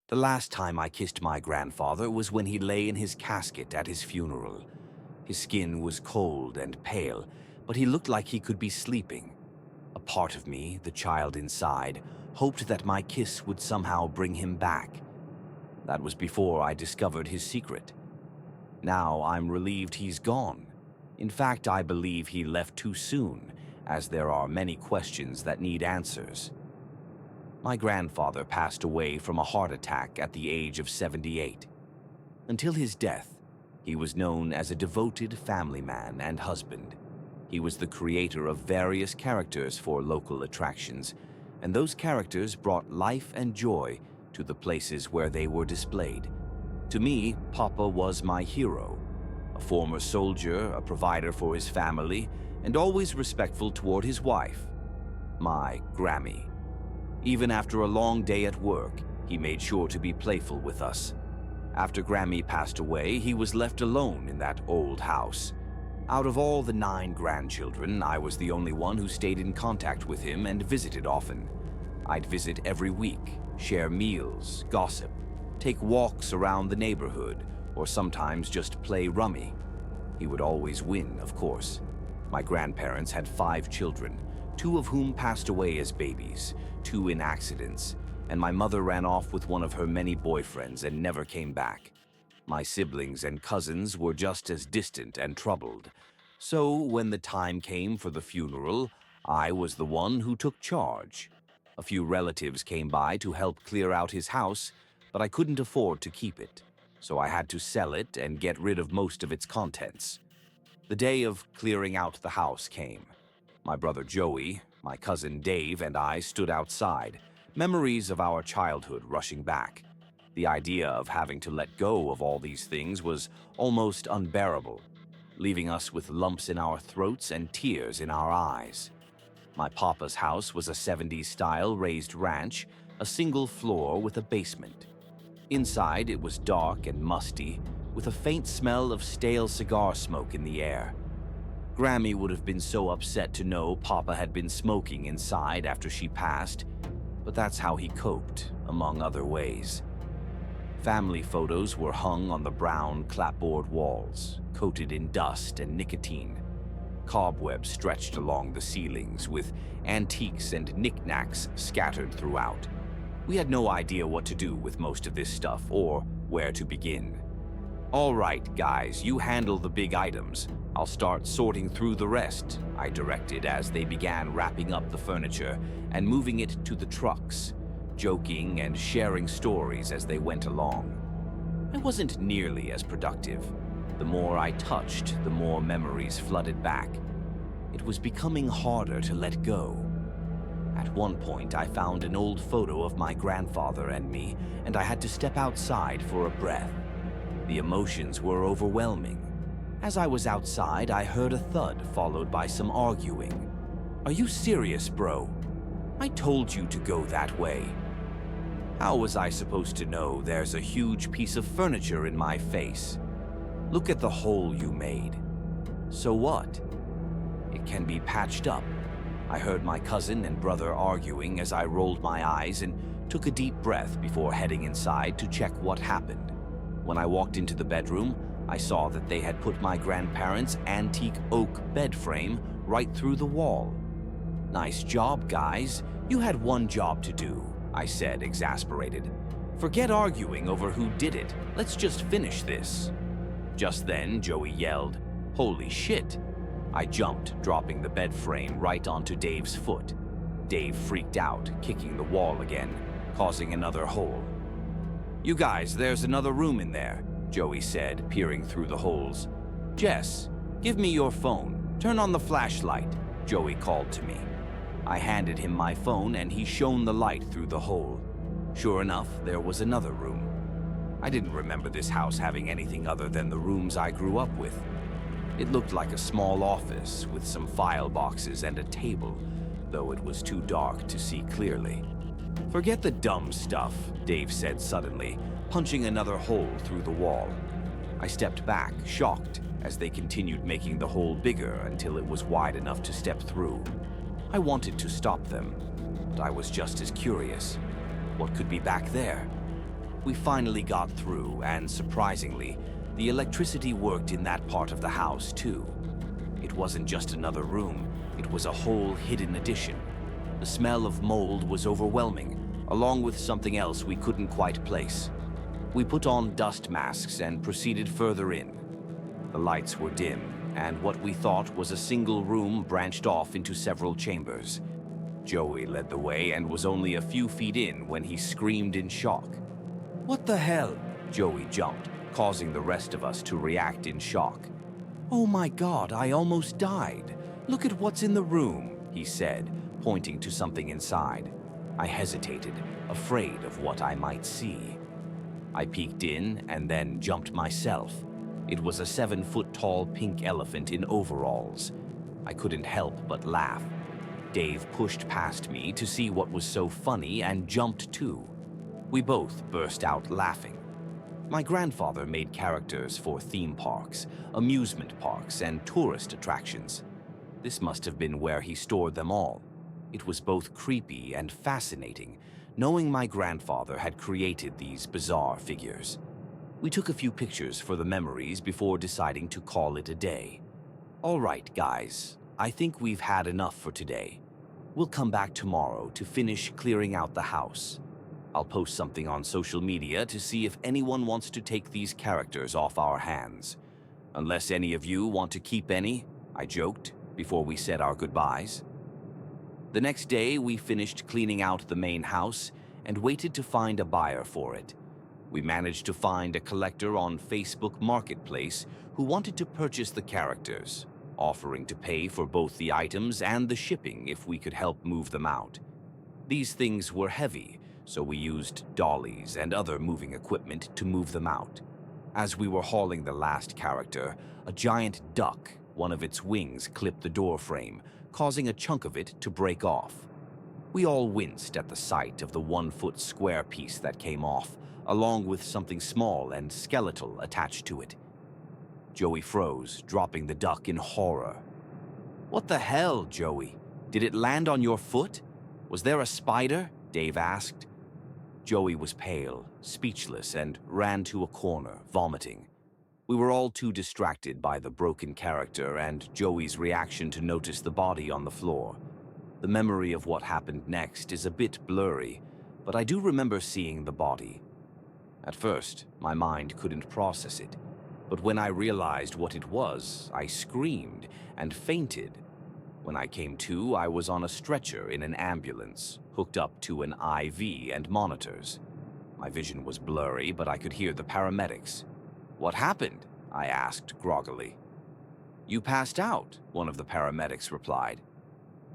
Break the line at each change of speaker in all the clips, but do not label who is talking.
The last time I kissed my grandfather was when he lay in his casket at his funeral. His skin was cold and pale, but he looked like he could be sleeping. A part of me, the child inside, hoped that my kiss would somehow bring him back. That was before I discovered his secret. Now I'm relieved he's gone. In fact, I believe he left too soon, as there are many questions that need answers. My grandfather passed away from a heart attack at the age of 78. Until his death, he was known as a devoted family man and husband. He was the creator of various characters for local attractions, and those characters brought life and joy to the places where they were displayed. To me, Papa was my hero, a former soldier, a provider for his family, and always respectful toward his wife, my Grammy. Even after a long day at work, he made sure to be playful with us. After Grammy passed away, he was left alone in that old house. Out of all the 9 grandchildren, I was the only one who stayed in contact with him and visited often. I'd visit every week, share meals, gossip, take walks around the neighborhood, or sometimes just play rummy. He would always win, of course. My grandparents had 5 children, 2 of whom passed away as babies, 2 in accidents, and my mother ran off with one of her many boyfriends and never came back. My siblings and cousins were just as distant and troubled. So when the time came for the funeral, I was the one who took charge. A few relatives came by to help clear out his house, but I couldn't afford to keep it, so I had to sell it and get rid of most of its contents. The day of clearing out the house came. My brother Joey, my cousin Dave, and I stood outside, memories of our childhood rushing back. The idea of having to let go of all these things was almost unbearable, leaving us with lumps in our throats and tears in our eyes. My papa's house was a 70s-style raised ranch, a single floor with a basement. Inside, it was dark and musty, with a faint smell of stale cigar smoke in the air. Grammy would have been so upset to know Papa had been smoking inside after she passed, but that's how he coped, among other ways. Family photos were hung on the brown clapboard walls, coated in dust and nicotine. Cobwebs stretched along the ceilings, with antiques and knickknacks scattered throughout. We had no idea what to do with most of this stuff or where to begin. "All right, guys, you handle the big items. I'll start sorting through the rest," I directed as they began wrapping up the furniture and moving it to the trucks, joking and sharing stories as they went along. I wasn't nearly as productive. The more I touched, the more memories flooded back. It was becoming harder to let go. At one point, I found an old photo of my grandfather and me, and I had to step outside for a breath. The emotions were overwhelming. As I was outside, I heard a thud followed by some arguing. "Are you serious, bro? I told you to go that way." How was I supposed to know there's a huge piece of furniture in my face? "Look at the hole you made." "So what?" "It can be patched up." I heard my cousin and brother arguing as I rolled my eyes and took a deep breath before heading inside to check what happened. When I walked into the bedroom, I saw that they had put my grandparents' antique oak bed frame right through the wall. "Nice job, guys. You had one job to do," I said, exasperated. "Forget arguing over who did it. Let's just finish this." Just then, Joey yelled, "Holy shit!" I jumped, dropping the bed frame right onto Dave's foot. Dave freaked out, kicking the wall again, causing another hole. "You guys, there's another room in there," Joey said, peering through the holes. "Jess, give me your phone. Turn on the flashlight," Joey called to me. I handed him my phone and he shone the light through the hole. Sure enough, there was another room. I didn't remember this house having anything other than the rooms I grew up with. It looked like a small office with some file boxes and a table, though it was too dark to see clearly. "Forget the dumb stuff," Dave said suddenly, punching another hole through the wall. I stepped back, shocked, as they continued making the hole bigger until it was wide enough to step through. I wanted to stop them, but I was just as curious. What could be back there? We finally got through, and surprisingly, the electricity worked in that part of the house too. It wasn't just another room, it was a whole hidden addition. The smell of mold was overwhelming, along with something else we couldn't quite place. We put on dust masks and proceeded further in. The lights were dim, and what we thought was a single room branched off into several chambers. Joey led the way and was only a few feet in when he screamed in shock. "What the hell?" Joey jumped, causing the rest of us to react in shock. "Oh my God, I almost died. Look at what's in the room," he said, pointing to something inside. I hesitated, afraid of what I might see. I peeked in and then jumped myself. It was a 7-foot-tall pink elephant in overalls. I couldn't help but laugh. Dave pushed past me to see what was so funny and jumped too. We both burst out laughing. My grandfather made characters for theme parks, amusement parks, and tourist attractions. This must have been where he stored them all. It was both creepy and fascinating, knowing my grandfather had created these bizarre figures. We took a few pictures for the memories before deciding to call it a day. "All right, guys, I think we've had enough for today. We'll come back tomorrow to finish clearing out the house. I'll post something on social media to see if anyone wants to take these characters off our hands. Unless any of you want to keep any," I joked before we said our goodbyes. The next day, we finished cleaning out the main house and waited to find a buyer for it. We managed to find a collector on Facebook Marketplace who wanted to purchase the characters, offering to pay for both the items and the shipping if we could help move them out. These things were heavy, so we used dollies and other moving equipment to move them out. As we were hauling the last character, a giant duck, one of its wings clipped the door frame, causing a chunk of it to break off. We all winced at the sight of the 1-foot square piece that came off, along with something small and skeletal attached to it. Joey froze, dropping the duck in horror. "What the hell, Joey? Did it land on your foot? Was there a spider?" Dave asked. Joey was pale, speechless, and ran to a corner, vomiting. We were all too distracted by the broken character and Joey's reaction to notice the body on the floor. The memory of what happened next is a bit blurry, but I do remember seeing the body. At first, my mind couldn't process it, but when I realized what it was, I screamed and fainted. When I came to, I was on a stretcher in an ambulance, hooked up to an IV and monitors. My vision was blurry, but I could hear the paramedics. "What happened?" I asked groggily. "You passed out," one of the paramedics replied.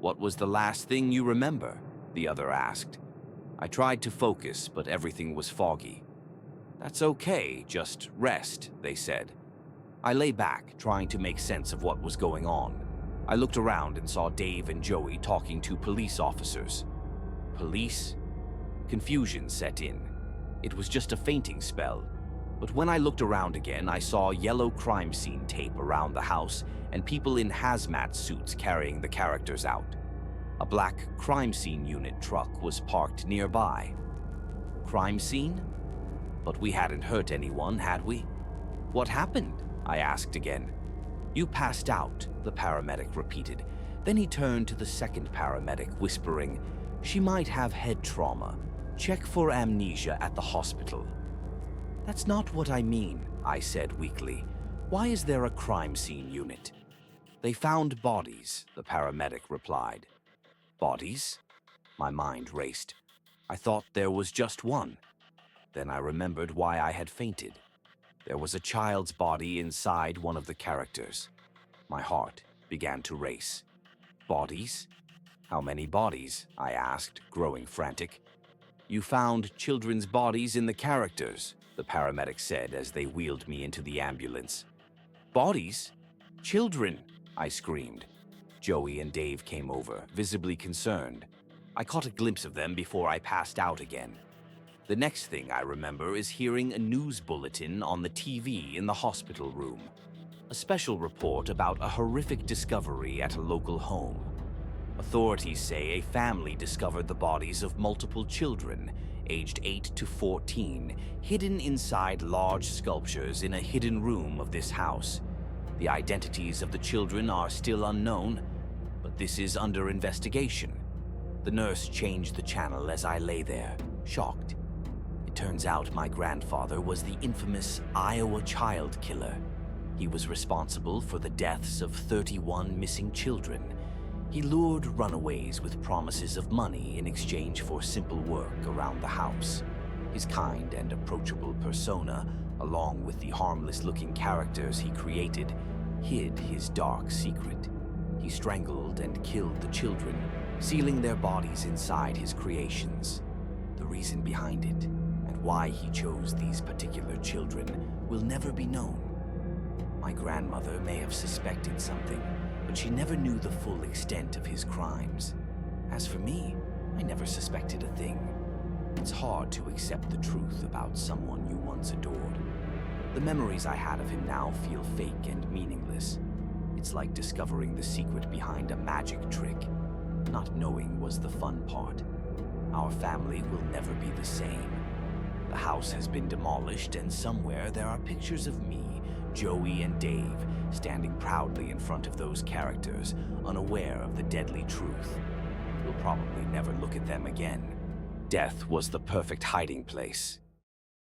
"What was the last thing you remember?" the other asked. I tried to focus, but everything was foggy. "That's okay, just rest," they said. I lay back, trying to make sense of what was going on. I looked around and saw Dave and Joey talking to police officers. Police? Confusion set in. It was just a fainting spell. But when I looked around again, I saw yellow crime scene tape around the house and people in hazmat suits carrying the characters out. A black crime scene unit truck was parked nearby. Crime scene? But we hadn't hurt anyone, had we? "What happened?" I asked again. "You passed out," the paramedic repeated. Then he turned to the second paramedic, whispering, "She might have head trauma. Check for amnesia at the hospital." "That's not what I mean," I said weakly. "Why is there a crime scene unit?" "They found bodies," the paramedic replied. "Bodies?" My mind raced. I thought there was just one. Then I remembered why I had fainted. There was a child's body inside one of the characters. My heart began to race. "Bodies? How many bodies?" I asked, growing frantic. "You found children's bodies in the characters," the paramedic said as they wheeled me into the ambulance. "Bodies? Children?" I screamed. Joey and Dave came over, visibly concerned. I caught a glimpse of them before I passed out again. The next thing I remember is hearing a news bulletin on the TV in the hospital room. A special report about a horrific discovery at a local home. Authorities say a family discovered the bodies of multiple children, aged 8 to 14, hidden inside large sculptures in a hidden room of this house. The identities of the children are still unknown, but this is under investigation. The nurse changed the channel as I lay there, shocked. It turns out my grandfather was the infamous Iowa child killer. He was responsible for the deaths of 31 missing children. He lured runaways with promises of money in exchange for simple work around the house. His kind and approachable persona, along with the harmless-looking characters he created, hid his dark secret. He strangled and killed the children, sealing their bodies inside his creations. The reason behind it, and why he chose these particular children, will never be known. My grandmother may have suspected something, but she never knew the full extent of his crimes. As for me, I never suspected a thing. It's hard to accept the truth about someone you once adored. The memories I had of him now feel fake and meaningless. It's like discovering the secret behind a magic trick. Not knowing was the fun part. Our family will never be the same. The house has been demolished, and somewhere there are pictures of me, Joey, and Dave standing proudly in front of those characters, unaware of the deadly truth. We'll probably never look at them again. Death was the perfect hiding place.